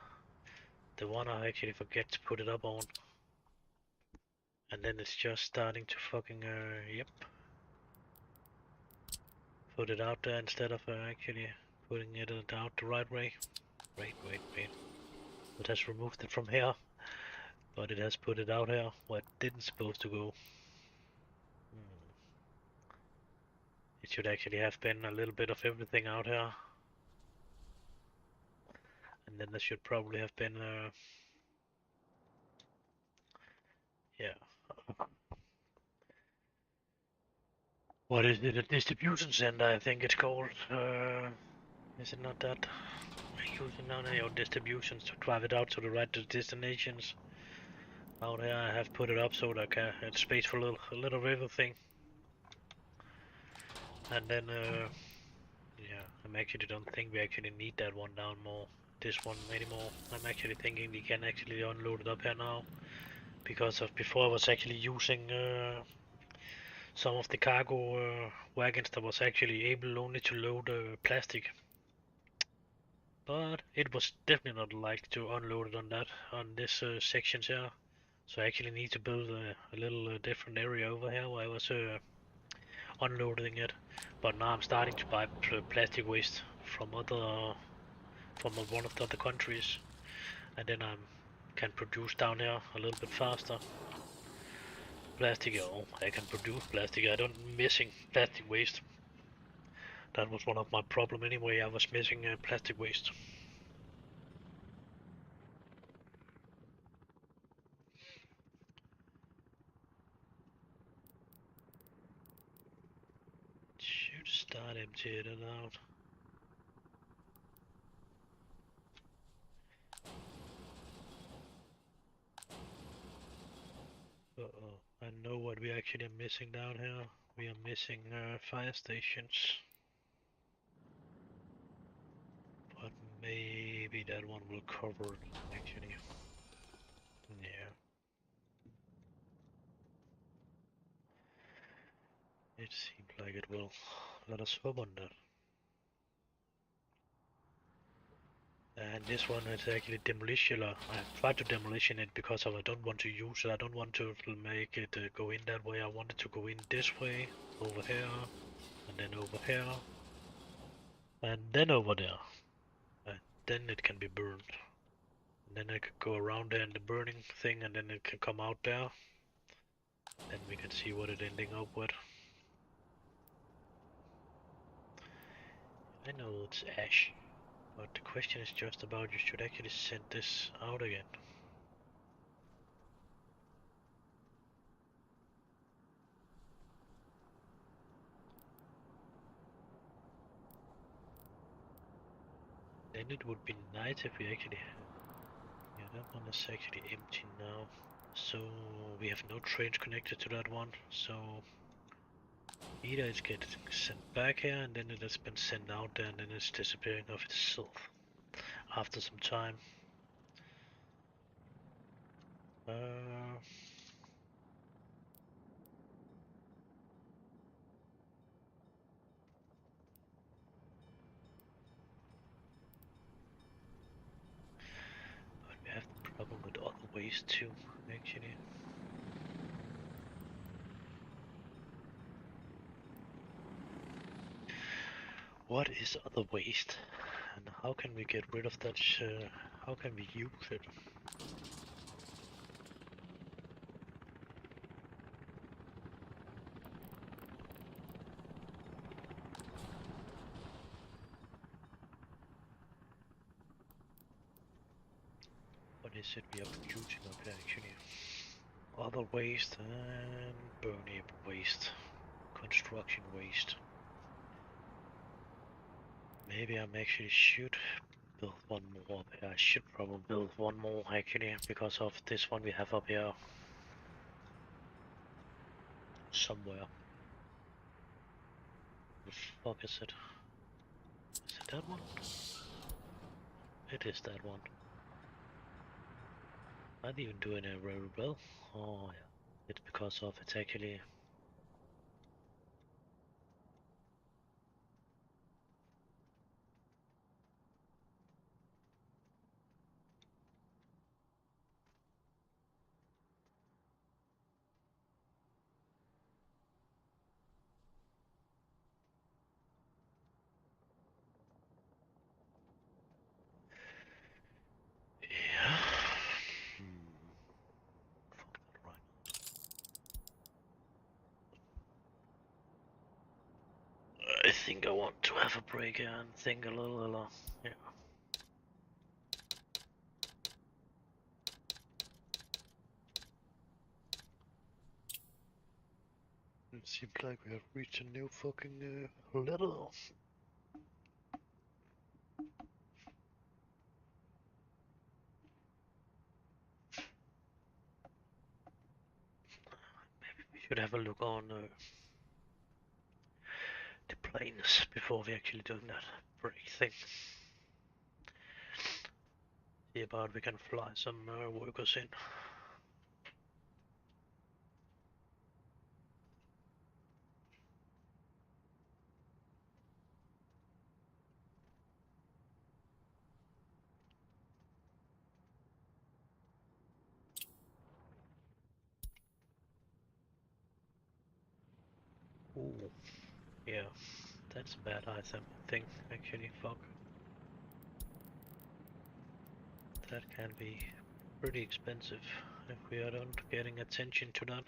A: The one I actually forget to put it up on. And then it's just starting to fucking, yep. Put it out there instead of actually putting it out the right way. Wait. It has removed it from here, but it has put it out here where it didn't supposed to go. It should actually have been a little bit of everything out here. And then there should probably have been, yeah. What is it? A distribution center, I think it's called. Is it not that? Using now your distributions to drive it out to the right destinations. Out here I have put it up so that I can have space for a little river thing. And then, yeah, I actually don't think we actually need that one down more. This one anymore. I'm actually thinking we can actually unload it up here now. Because of before I was actually using some of the cargo wagons that was actually able only to load plastic. But it was definitely not like to unload it on that, on this sections here. So I actually need to build a little different area over here where I was unloading it. But now I'm starting to buy plastic waste from one of the other countries, and then I can produce down here a little bit faster. Plastic, oh, I can produce plastic. I don't missing plastic waste. That was one of my problem anyway. I was missing plastic waste. Should start emptying it out. Uh-oh, I know what we actually are missing down here. We are missing fire stations. But maybe that one will cover it, actually. Yeah. It seems like it will. Let us hope on that. And this one is actually demolition. I tried to demolition it because I don't want to use it. I don't want to make it go in that way. I want it to go in this way, over here, and then over here, and then over there. And then it can be burned. And then I could go around there in the burning thing, and then it can come out there. Then we can see what it ending up with. I know it's ash, but the question is just about you should actually send this out again. Then it would be nice if we actually yeah, that one is actually empty now. So we have no trains connected to that one. So either it's getting sent back here and then it has been sent out there and then it's disappearing of itself after some time. Uh, but we have the problem with other ways too, actually. What is other waste? And how can we get rid of that? How can we use it? What is it we are producing up here actually? Other waste and burning waste. Construction waste. Maybe I'm actually should build one more up here. I should probably build one more actually because of this one we have up here. Somewhere. The fuck is it? Is it that one? It is that one. I'm even doing it very well. Oh yeah. It's because of it's actually have a break and think a little, yeah. It seems like we have reached a new fucking level. Maybe we should have a look on the planes before we actually doing that break thing. See about we can fly some workers in. Ooh, yeah, that's a bad item thing actually. Fuck, that can be pretty expensive if we are not getting attention to that.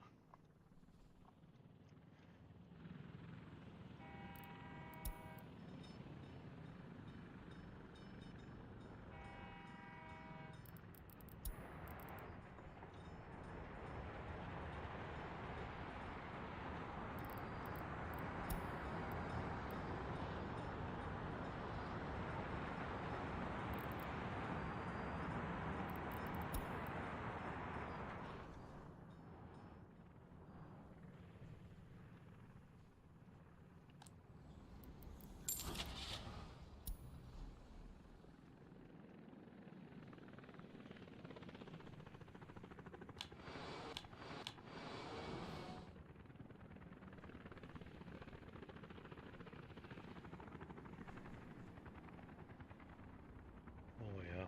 A: Oh yeah,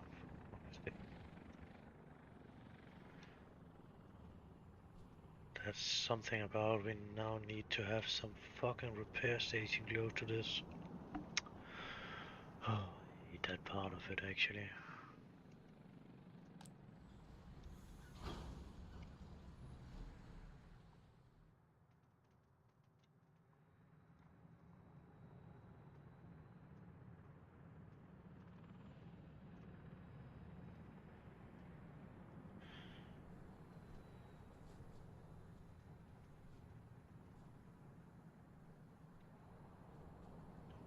A: obviously. That's something about we now need to have some fucking repair station close to this. Oh, I hate that part of it actually.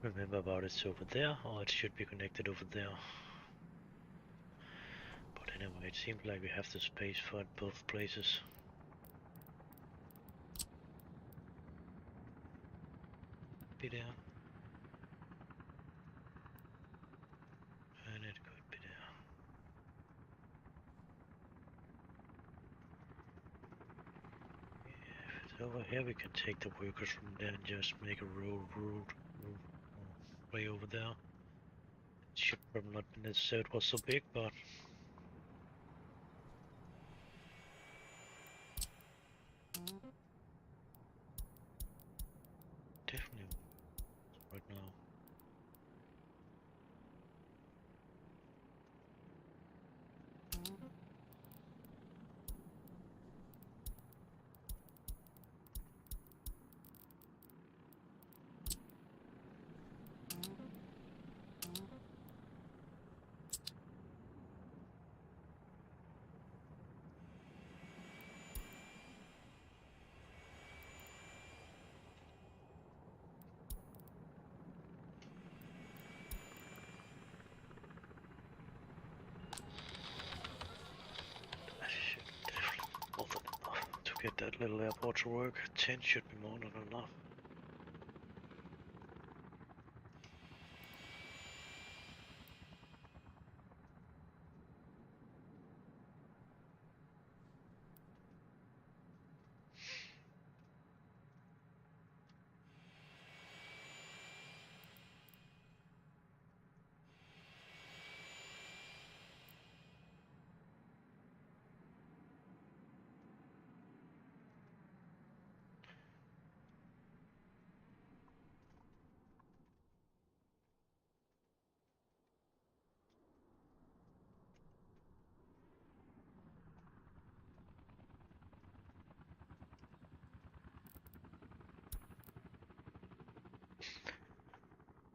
A: Remember about it's over there, or it should be connected over there. But anyway, it seems like we have the space for it both places. Be there. And it could be there. If it's over here, we can take the workers from there and just make a road way over there. It should probably not be necessary it was so big, but definitely right now. That should definitely be more than enough to get that little airport to work. 10 should be more than enough.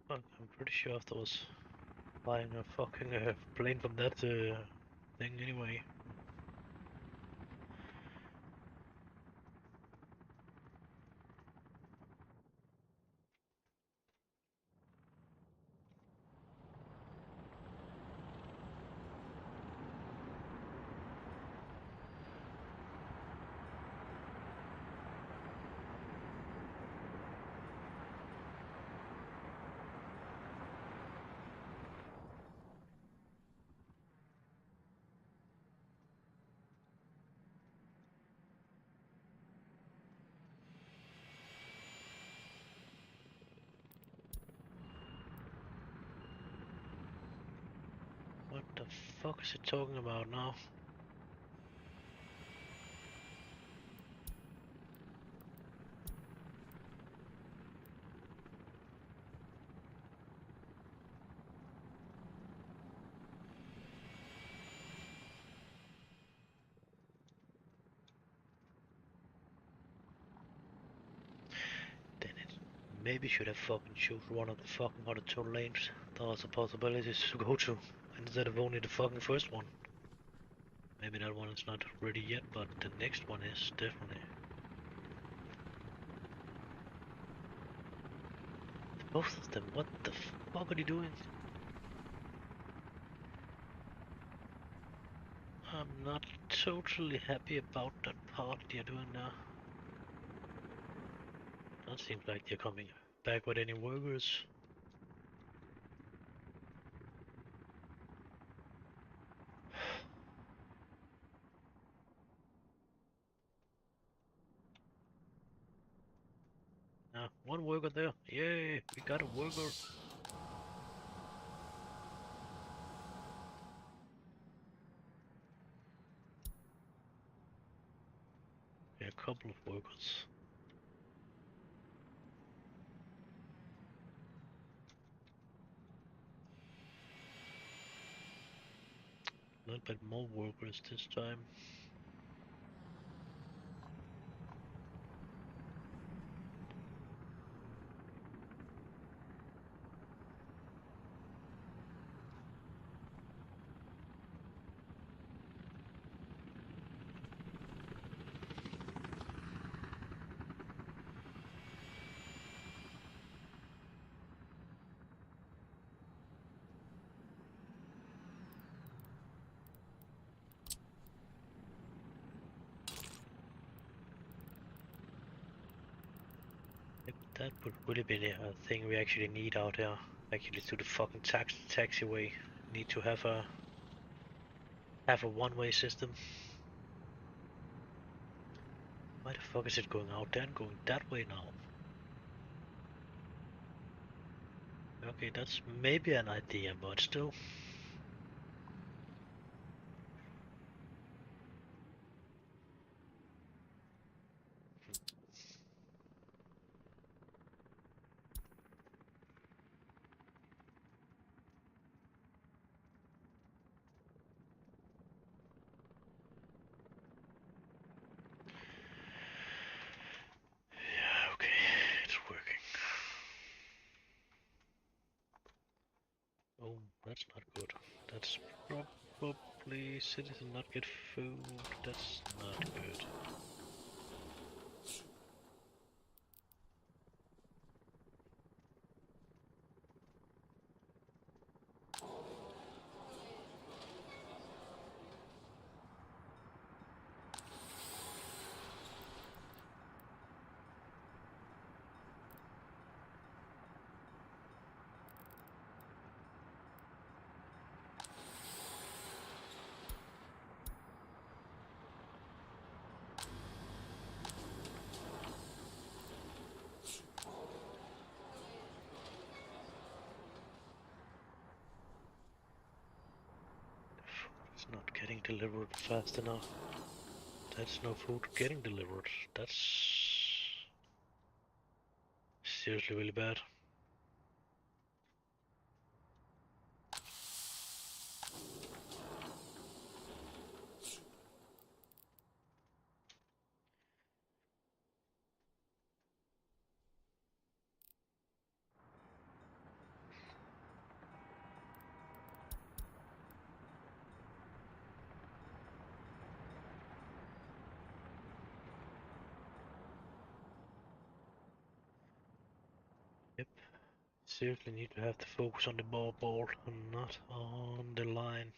A: Fuck, I'm pretty sure if I was flying a fucking plane from that thing anyway. What the fuck is it talking about now? Then it maybe should have fucking choose one of the fucking other two lanes. There was a possibilities to go to instead of only the fucking first one. Maybe that one is not ready yet, but the next one is definitely. Both of them, what the fuck are they doing? I'm not totally happy about that part they're doing now. That seems like they're coming back with any workers. One worker there. Yay, we got a worker. Yeah, a couple of workers. A little bit more workers this time. That would really be the thing we actually need out here. Actually, to the fucking taxiway. Need to have a one-way system. Why the fuck is it going out there and going that way now? Okay, that's maybe an idea, but still. Yeah, okay, it's working. Oh, that's not good. That's probably citizen not get food. That's not good. It's not getting delivered fast enough. That's no food getting delivered. That's seriously really bad. seriously need to have the focus on the ball and not on the line.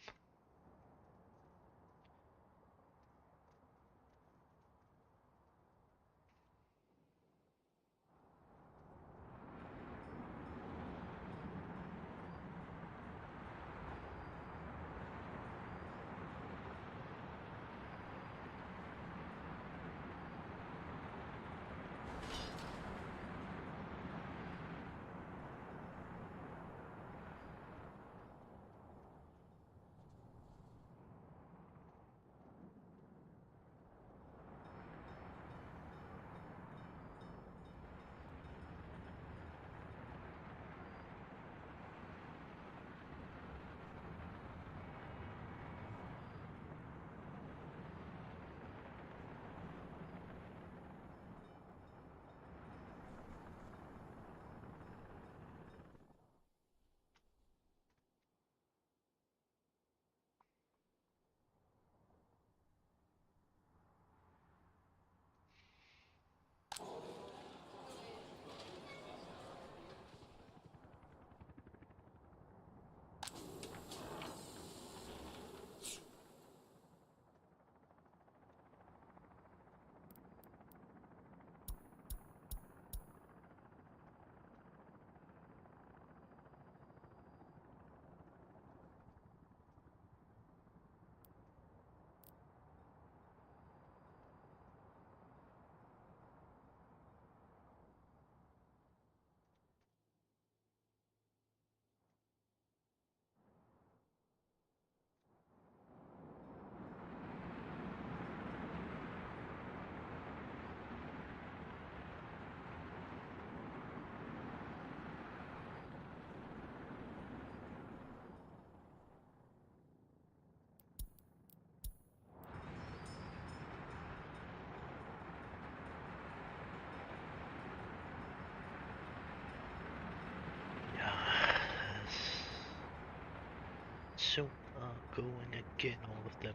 A: Soon are going again, all of them.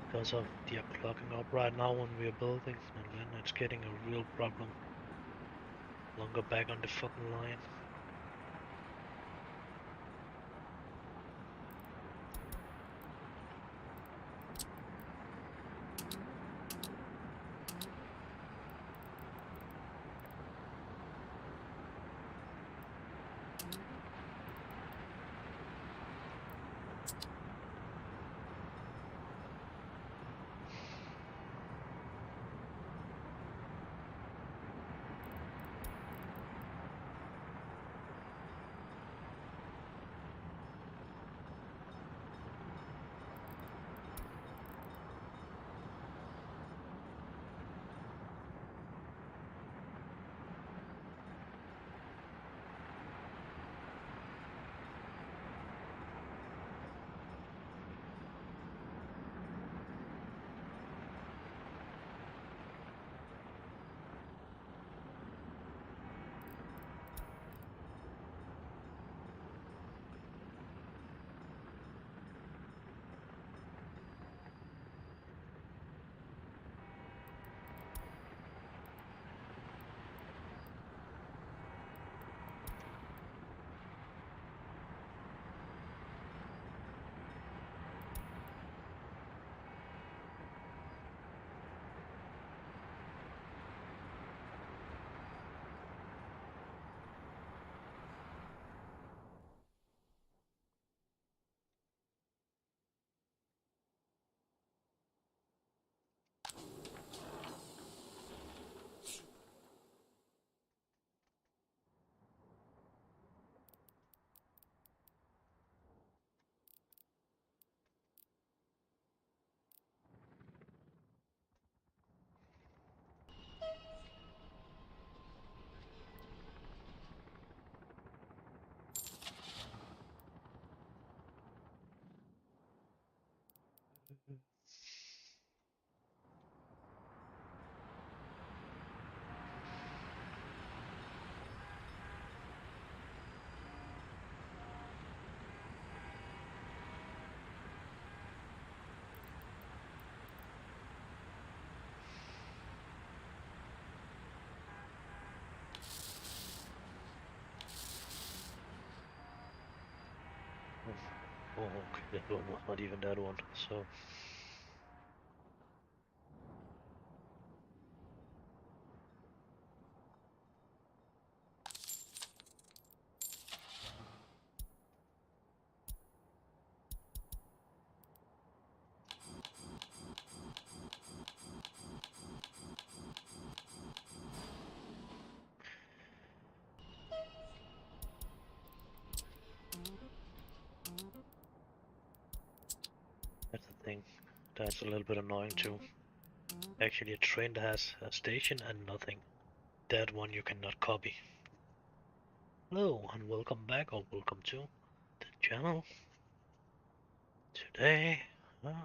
A: Because of they are clogging up right now when we are building, and then it's getting a real problem. Longer back on the fucking line. okay, that one was not even that one, so... That's the thing. That's a little bit annoying too. Actually, a train that has a station and nothing. That one you cannot copy. Hello and welcome back or welcome to the channel. Today, let's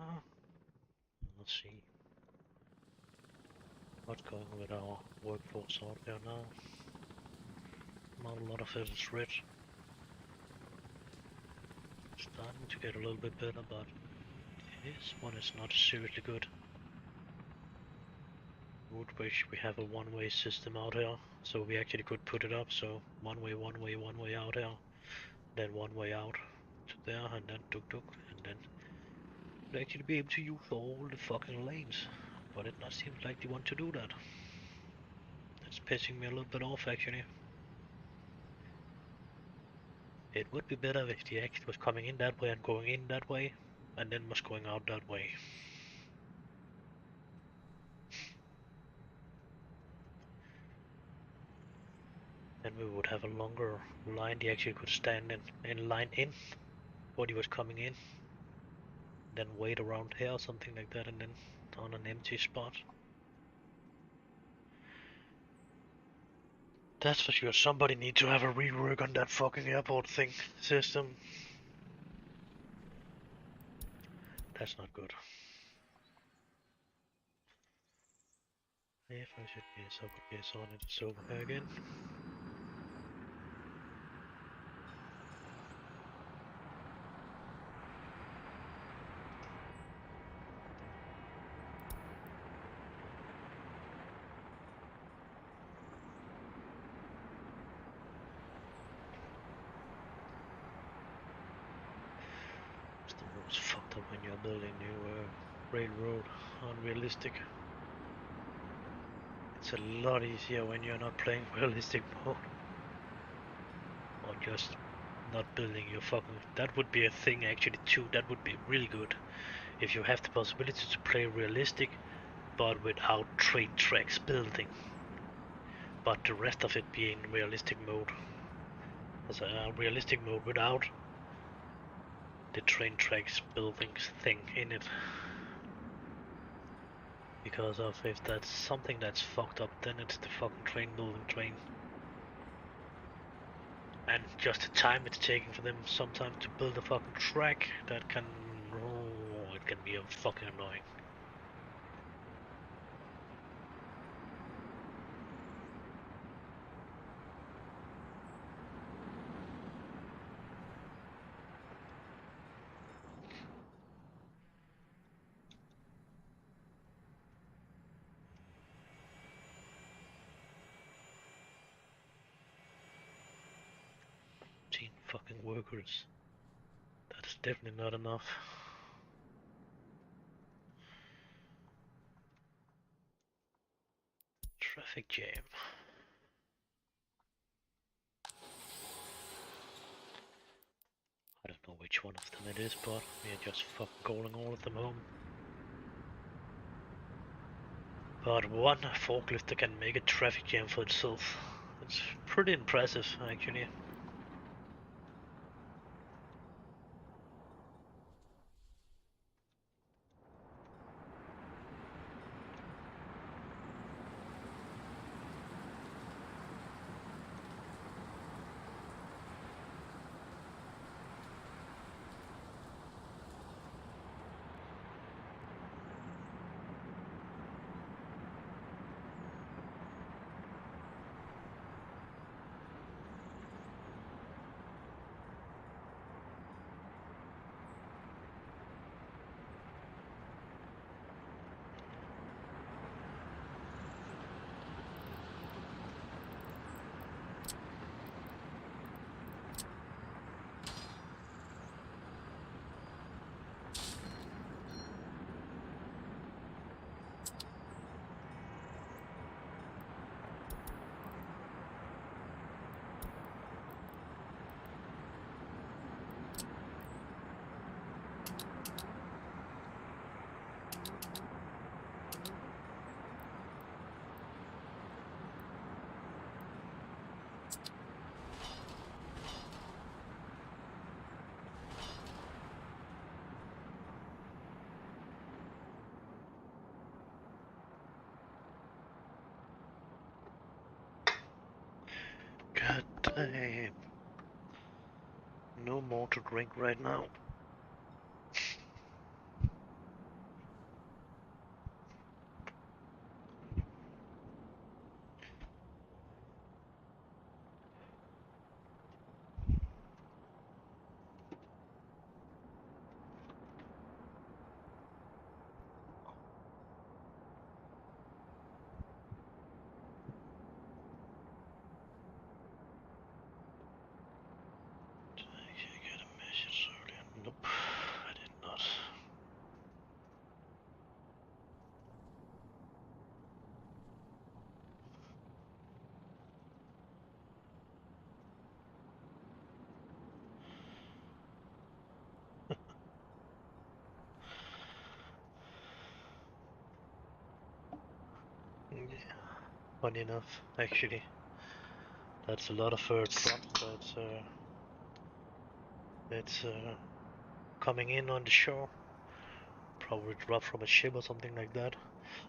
A: see what's going with our workforce out there now. Not a lot of it is red. Starting to get a little bit better, but this one is not seriously good. Would wish we have a one-way system out here, so we actually could put it up, so one way out here, then one way out to there, and then tuk-tuk, and then we'd actually be able to use all the fucking lanes. But it not seems like they want to do that. That's pissing me a little bit off, actually. It would be better if the exit was coming in that way and going in that way, and then was going out that way. Then we would have a longer line. They actually could stand in line in when he was coming in, then wait around here or something like that, and then on an empty spot. That's for sure. Somebody need to have a rework on that fucking airport thing system. That's not good. If I should guess, I would guess on it. It's over here again. It's the most fucked up when you're building new railroad. Unrealistic. It's a lot easier when you're not playing realistic mode. Or just not building your fucking... That would be a thing actually too. That would be really good. If you have the possibility to play realistic, but without train tracks building. But the rest of it being realistic mode. As a realistic mode without the train tracks buildings thing in it. Because of if that's something that's fucked up, then it's the fucking train building train. And just the time it's taking for them sometimes to build a fucking track, that can... Oh, it can be fucking annoying. Fucking workers. That's definitely not enough. Traffic jam. I don't know which one of them it is, but we're just fucking calling all of them home. But one forklift that can make a traffic jam for itself. It's pretty impressive, actually. I no more to drink right now. Did I get a message earlier? Nope, I did not. Yeah, funny enough, actually, that's a lot of drops that's coming in on the shore. Probably dropped from a ship or something like that.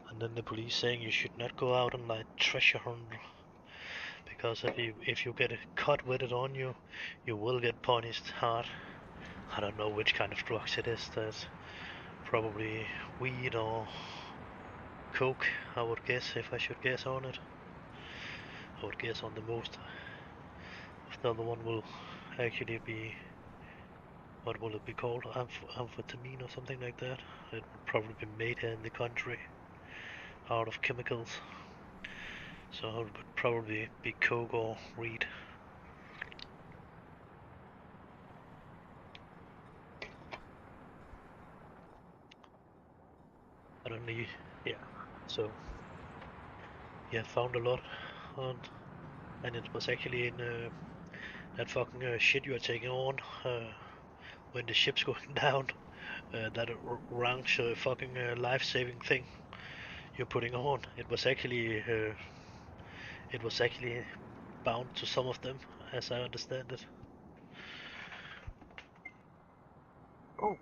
A: And then the police saying you should not go out and like treasure hunt because if you get caught with it on you, you will get punished hard. I don't know which kind of drugs it is. That's probably weed or coke. I would guess if I should guess on it. I would guess on the most. The other one will actually be, what will it be called? Amphetamine or something like that. It would probably be made here in the country out of chemicals. So it would probably be coke or weed. I don't know. Yeah. So yeah, found a lot on, and it was actually in that fucking shit you are taking on when the ship's going down. That ranch fucking life-saving thing you're putting on. It was actually bound to some of them, as I understand it. Oh,